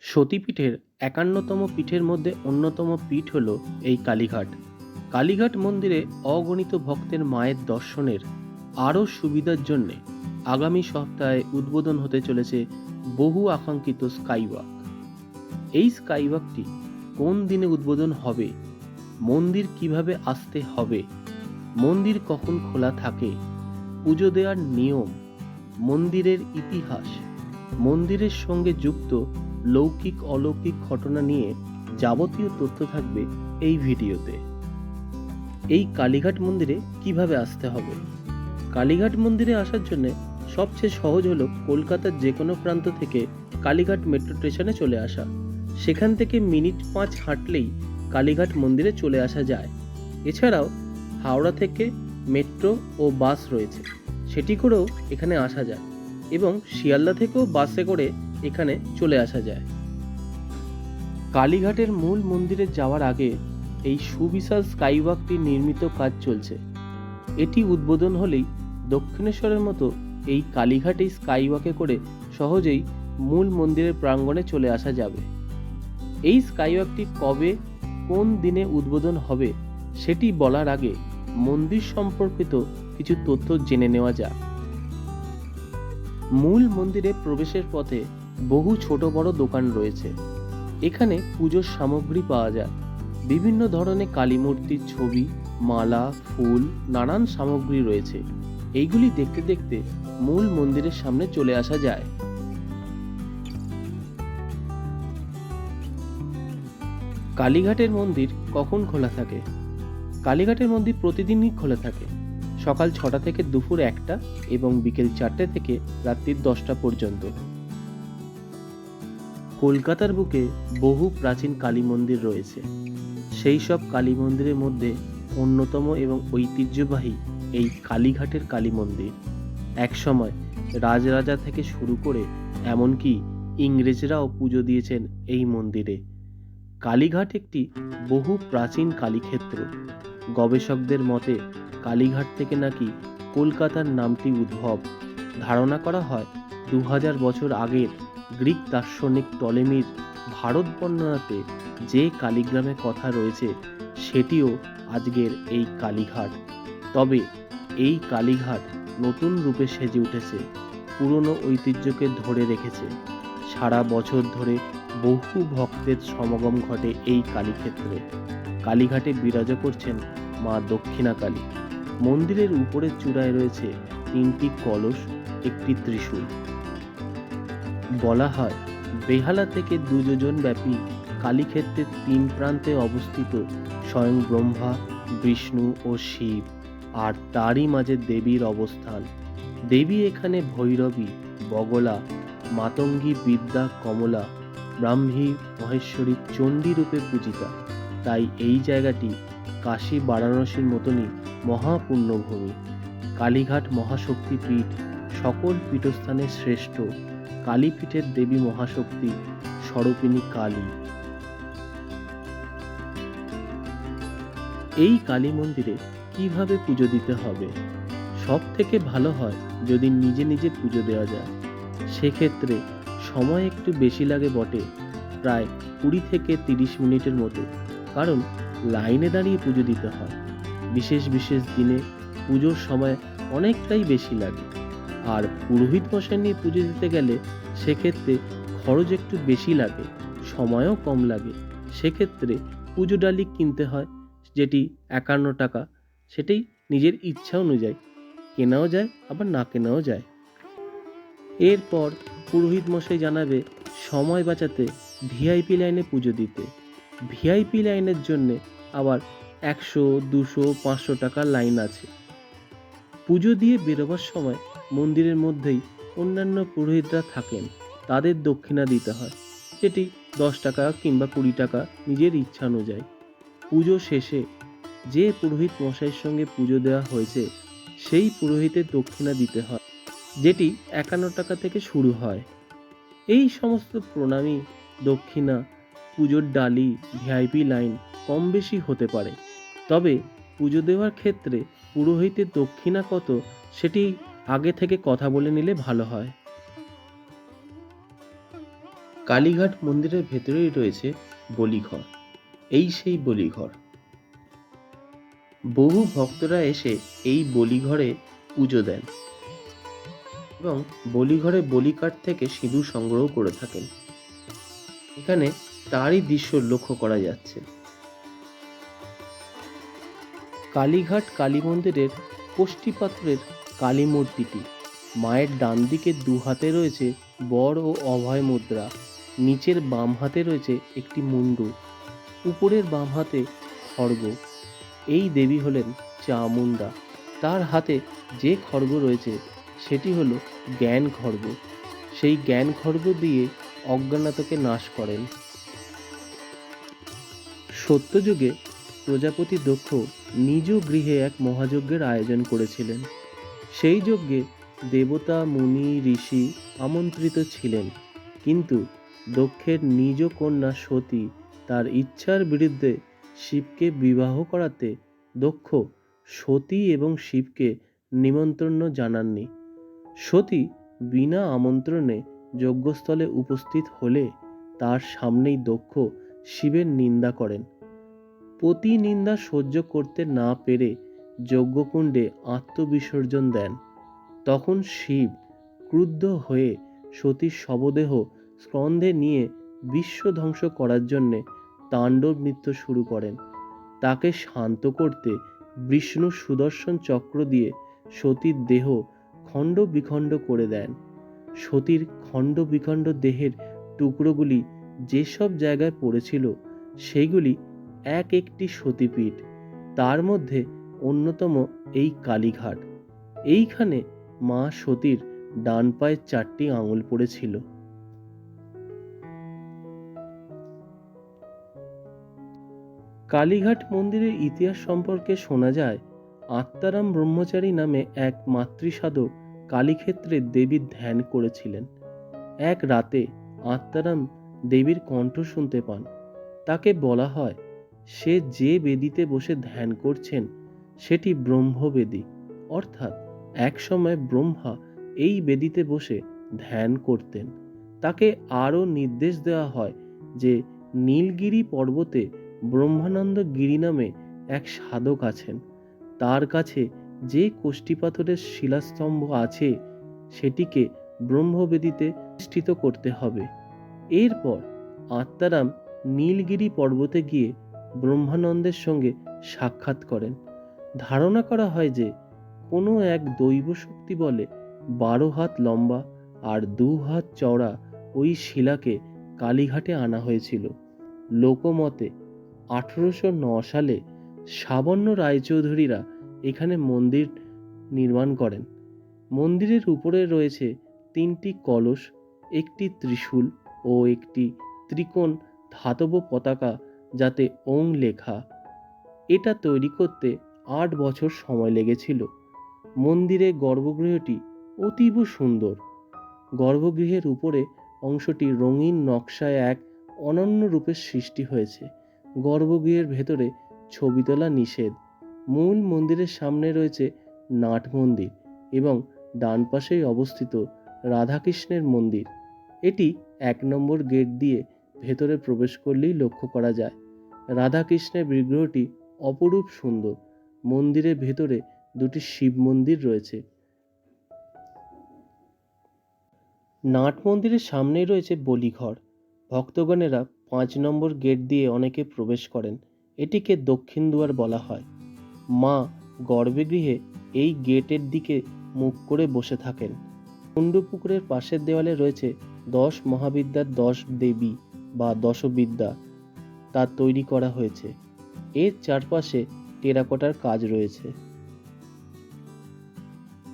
সতীপীঠের ৫১তম পীঠের মধ্যে অন্যতম পীঠ হল এই কালীঘাট। কালীঘাট মন্দিরে অগণিত ভক্তের মায়ের দর্শনের আরও সুবিধার জন্যে আগামী সপ্তাহে উদ্বোধন হতে চলেছে বহু আকাঙ্ক্ষিত স্কাইওয়াক। এই স্কাইওয়াকটি কোন দিনে উদ্বোধন হবে, মন্দির কিভাবে আসতে হবে, মন্দির কখন খোলা থাকে, পুজো দেওয়ার নিয়ম, মন্দিরের ইতিহাস, মন্দিরের সঙ্গে যুক্ত লৌকিক অলৌকিক ঘটনা নিয়ে যাবতীয় তথ্য থাকবে এই ভিডিওতে। এই কালীঘাট মন্দিরে কিভাবে আসতে হবে? কালীঘাট মন্দিরে আসার জন্য সবচেয়ে সহজ হলো কলকাতার যে কোনো প্রান্ত থেকে কালীঘাট মেট্রো স্টেশনে চলে আসা। সেখান থেকে মিনিট 5 হাঁটলেই কালীঘাট মন্দিরে চলে আসা যায়। এছাড়াও হাওড়া থেকে মেট্রো ও বাস রয়েছে, সেটি করেও এখানে আসা যায় এবং শিয়ালদা থেকেও বাসে করে এখানে চলে আসা যায়। কালীঘাটের মূল মন্দিরে যাওয়ার আগে এই সুবিশাল স্কাইওয়াকটির নির্মিত কাজ চলছে। এটি উদ্বোধন হলেই দক্ষিণেশ্বরের মতো এই কালীঘাট এই স্কাইওয়াকে করে সহজেই মূল মন্দিরের প্রাঙ্গণে চলে আসা যাবে। এই স্কাইওয়াকটি কবে কোন দিনে উদ্বোধন হবে সেটি বলার আগে মন্দির সম্পর্কিত কিছু তথ্য জেনে নেওয়া যাক। মূল মন্দিরে প্রবেশের পথে বহু ছোট বড় দোকান রয়েছে। এখানে পুজোর সামগ্রী পাওয়া যায়। বিভিন্ন ধরনের কালী মূর্তির ছবি, মালা, ফুল, নানান সামগ্রী রয়েছে। এইগুলি দেখতে দেখতে মূল মন্দিরের সামনে চলে আসা যায়। কালীঘাটের মন্দির কখন খোলা থাকে? কালীঘাটের মন্দির প্রতিদিনই খোলা থাকে। সকাল 6টা থেকে দুপুর 1টা এবং বিকেল 4টে থেকে রাত্রি 10টা পর্যন্ত। কলকাতার বুকে বহু প্রাচীন কালী মন্দির রয়েছে। সেই সব কালী মন্দিরের মধ্যে অন্যতম এবং ঐতিহ্যবাহী এই কালীঘাটের কালী মন্দির। একসময় রাজরাজা থেকে শুরু করে এমনকি ইংরেজরাও পুজো দিয়েছেন এই মন্দিরে। কালীঘাট একটি বহু প্রাচীন কালীক্ষেত্র। গবেষকদের মতে কালীঘাট থেকে নাকি কলকাতার নামটি উদ্ভব। ধারণা করা হয় 2000 বছর আগের গ্রিক দার্শনিক টলেমির ভারত বর্ণনাতে যে কালীগ্রামের কথা রয়েছে সেটিও আজকের এই কালীঘাট। তবে এই কালীঘাট নতুন রূপে সেজে উঠেছে, পুরনো ঐতিহ্যকে ধরে রেখেছে। সারা বছর ধরে বহু ভক্তের সমাগম ঘটে এই কালীক্ষেত্রে। কালীঘাটে বিরাজ করছেন মা দক্ষিণা কালী। মন্দিরের উপরের চূড়ায় রয়েছে 3টি কলস, একটি ত্রিশূল। বলা হয় বেহালা থেকে 2 যোজন ব্যাপী কালীক্ষেত্রের 3 প্রান্তে অবস্থিত স্বয়ং ব্রহ্মা, বিষ্ণু ও শিব, আর তারই মাঝে দেবীর অবস্থান। দেবী এখানে ভৈরবী, বগলা, মাতঙ্গী, বিদ্যা, কমলা, ব্রাহ্মী, মহেশ্বরী, চণ্ডী রূপে পূজিতা। তাই এই জায়গাটি কাশী বারাণসীর মতনই মহাপুণ্যভূমি। কালীঘাট মহাশক্তি পীঠ, সকল পীঠস্থানের শ্রেষ্ঠ। কালীপীঠের দেবী মহাশক্তি স্বরূপিণী কালী। এই কালী মন্দিরে কিভাবে পুজো দিতে হবে? সব থেকে ভালো হয় যদি নিজে নিজে পুজো দেওয়া যায়। সেক্ষেত্রে সময় একটু বেশি লাগে বটে, প্রায় 20 থেকে 30 মিনিটের মতো, কারণ লাইনে দাঁড়িয়ে পুজো দিতে হয়। বিশেষ বিশেষ দিনে পুজোর সময় অনেকটাই বেশি লাগে। আর পুরোহিত মশাই নিয়ে পুজো দিতে গেলে সেক্ষেত্রে খরচ একটু বেশি লাগে, সময়ও কম লাগে। সেক্ষেত্রে পুজো ডালি কিনতে হয়, যেটি 51 টাকা। সেটাই নিজের ইচ্ছা অনুযায়ী কেনাও যায়, আবার না কেনাও যায়। এরপর পুরোহিত মশাই জানাবে সময় বাঁচাতে ভিআইপি লাইনে পুজো দিতে। ভিআইপি লাইনের জন্য আবার 100, 200, 500 টাকা লাইন আছে। পুজো দিয়ে বেরোবার সময় মন্দিরের মধ্যেই অন্যান্য পুরোহিতরা থাকেন, তাদের দক্ষিণা দিতে হয়, যেটি 10 টাকা কিংবা 20 টাকা নিজের ইচ্ছা অনুযায়ী। পুজো শেষে যে পুরোহিত মশাইয়ের সঙ্গে পুজো দেওয়া হয়েছে সেই পুরোহিতের দক্ষিণা দিতে হয়, যেটি 51 টাকা থেকে শুরু হয়। এই সমস্ত প্রণামী, দক্ষিণা, পুজোর ডালি, ভিআইপি লাইন কম বেশি হতে পারে। তবে পুজো দেওয়ার ক্ষেত্রে পুরোহিতের দক্ষিণা কত সেটি আগে থেকে কথা বলে নিলে ভালো হয়। কালীঘাট মন্দিরের ভেতরেই রয়েছে বলিঘর। এই সেই বলিঘর। বহু ভক্তরা এসে এই বলিঘরে পুজো দেন এবং বলিঘরে বলিকাঠ থেকে সিঁদুর সংগ্রহ করে থাকেন। এখানে তারই দৃশ্য লক্ষ্য করা যাচ্ছে। কালীঘাট কালী মন্দিরের কোষ্ঠীপাথরের কালী মূর্তিটি, মায়ের ডান দিকে দু হাতে রয়েছে বর ও অভয় মুদ্রা, নিচের বাম হাতে রয়েছে একটি মুন্ডু, উপরের বাম হাতে খড়গ। এই দেবী হলেন চামুণ্ডা। তার হাতে যে খড়গ রয়েছে সেটি হলো জ্ঞান খড়গ। সেই জ্ঞান খড়গ দিয়ে অজ্ঞানতাকে নাশ করেন। সত্যযুগে প্রজাপতি দক্ষ নিজ গৃহে এক মহাযজ্ঞের আয়োজন করেছিলেন। সেই যজ্ঞে দেবতা, মুনি, ঋষি আমন্ত্রিত ছিলেন, কিন্তু দক্ষের নিজ কন্যা সতী তার ইচ্ছার বিরুদ্ধে শিবকে বিবাহ করাতে দক্ষ সতী এবং শিবকে নিমন্ত্রণ জানাননি। সতী বিনা আমন্ত্রণে যজ্ঞস্থলে উপস্থিত হলে তার সামনেই দক্ষ শিবের নিন্দা করেন। প্রতি নিন্দা সহ্য করতে না পেরে যজ্ঞকুণ্ডে আত্মবিসর্জন দেন। তখন শিব ক্রুদ্ধ হয়ে সতীর শবদেহ স্কন্ধে নিয়ে বিশ্ব ধ্বংস করার জন্যে তাণ্ডব নৃত্য শুরু করেন। তাকে শান্ত করতে বিষ্ণু সুদর্শন চক্র দিয়ে সতীর দেহ খণ্ড বিখণ্ড করে দেন। সতীর খণ্ড বিখণ্ড দেহের টুকরোগুলি যেসব জায়গায় পড়েছিল সেইগুলি এক একটি সতীপীঠ। তার মধ্যে অন্যতম এই কালীঘাট। এইখানে মা সতীর ডান পায়ের 4টি আঙুল পড়েছিল। কালীঘাট মন্দিরের ইতিহাস সম্পর্কে শোনা যায়, আত্মারাম ব্রহ্মচারী নামে এক মাতৃসাধক কালীক্ষেত্রে দেবীর ধ্যান করেছিলেন। এক রাতে আত্মারাম দেবীর কণ্ঠ শুনতে পান। তাকে বলা হয়, সে যে বেদিতে বসে ধ্যান করছেন সেটি ব্রহ্মবেদী, অর্থাৎ একসময় ব্রহ্মা এই বেদিতে বসে ধ্যান করতেন। তাকে আরও নির্দেশ দেওয়া হয় যে নীলগিরি পর্বতে ব্রহ্মানন্দ গিরি নামে এক সাধক আছেন। তার কাছে যে কোষ্ঠীপাথরের শিলাস্তম্ভ আছে সেটিকে ব্রহ্মবেদিতে প্রতিষ্ঠিত করতে হবে। এরপর আত্মারাম নীলগিরি পর্বতে গিয়ে ব্রহ্মানন্দের সঙ্গে সাক্ষাৎ করেন। ধারণা করা হয় যে কোনো এক দৈব শক্তি বলে 12 হাত লম্বা আর 2 হাত চওড়া ওই শিলাকে কালীঘাটে আনা হয়েছিল। লোকমতে 1809 সালে সাবর্ণ রায়চৌধুরীরা এখানে মন্দির নির্মাণ করেন। মন্দিরের উপরে রয়েছে 3টি কলস, একটি ত্রিশূল ও একটি ত্রিকোণ ধাতব পতাকা যাতে ওং লেখা। এটা তৈরি করতে 8 বছর সময় লেগেছিল। মন্দিরে গর্ভগৃহটি অতীব সুন্দর। গর্ভগৃহের উপরে অংশটি রঙিন নকশায় এক অনন্য রূপের সৃষ্টি হয়েছে। গর্ভগৃহের ভেতরে ছবি তোলা নিষেধ। মূল মন্দিরের সামনে রয়েছে নাট মন্দির এবং ডান পাশেই অবস্থিত রাধাকৃষ্ণের মন্দির। এটি 1 নম্বর গেট দিয়ে ভেতরে প্রবেশ করলেই লক্ষ্য করা যায়। রাধাকৃষ্ণের বিগ্রহটি অপরূপ সুন্দর। মন্দিরের ভেতরে 2টি শিব মন্দির রয়েছে। নাট মন্দিরের সামনেই রয়েছে বলিঘর। ভক্তগণেরা 5 নম্বর গেট দিয়ে অনেকে প্রবেশ করেন। এটিকে দক্ষিণ দুয়ার বলা হয়। মা গর্ভগৃহে এই গেটের দিকে মুখ করে বসে থাকেন। কুণ্ডপুকুরের পাশের দেওয়ালে রয়েছে 10 মহাবিদ্যার 10 দেবী বা দশবিদ্যা, তা তৈরি করা হয়েছে। এর চারপাশে টেরাকোটার কাজ রয়েছে।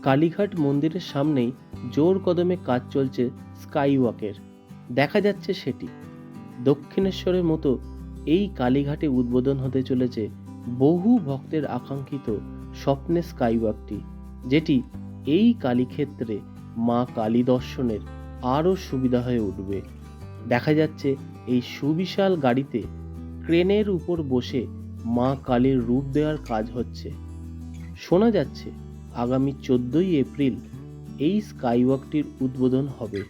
কালীঘাট মন্দিরের সামনেই জোর কদমে কাজ চলছে স্কাইওয়াকের। দেখা যাচ্ছে সেটি। দক্ষিণেশ্বরের মতো এই কালীঘাটে উদ্বোধন হতে চলেছে বহু ভক্তের আকাঙ্ক্ষিত স্বপ্নের স্কাইওয়াকটি, যেটি এই কালীক্ষেত্রে মা কালী দর্শনের আরও সুবিধা হয়ে উঠবে। দেখা যাচ্ছে এই সুবিশাল গাড়িতে ক্রেনের উপর বসে মা কালীর রূপ দেওয়ার কাজ হচ্ছে। শোনা যাচ্ছে আগামী 14ই এপ্রিল এই স্কাইওয়াকটির উদ্বোধন হবে।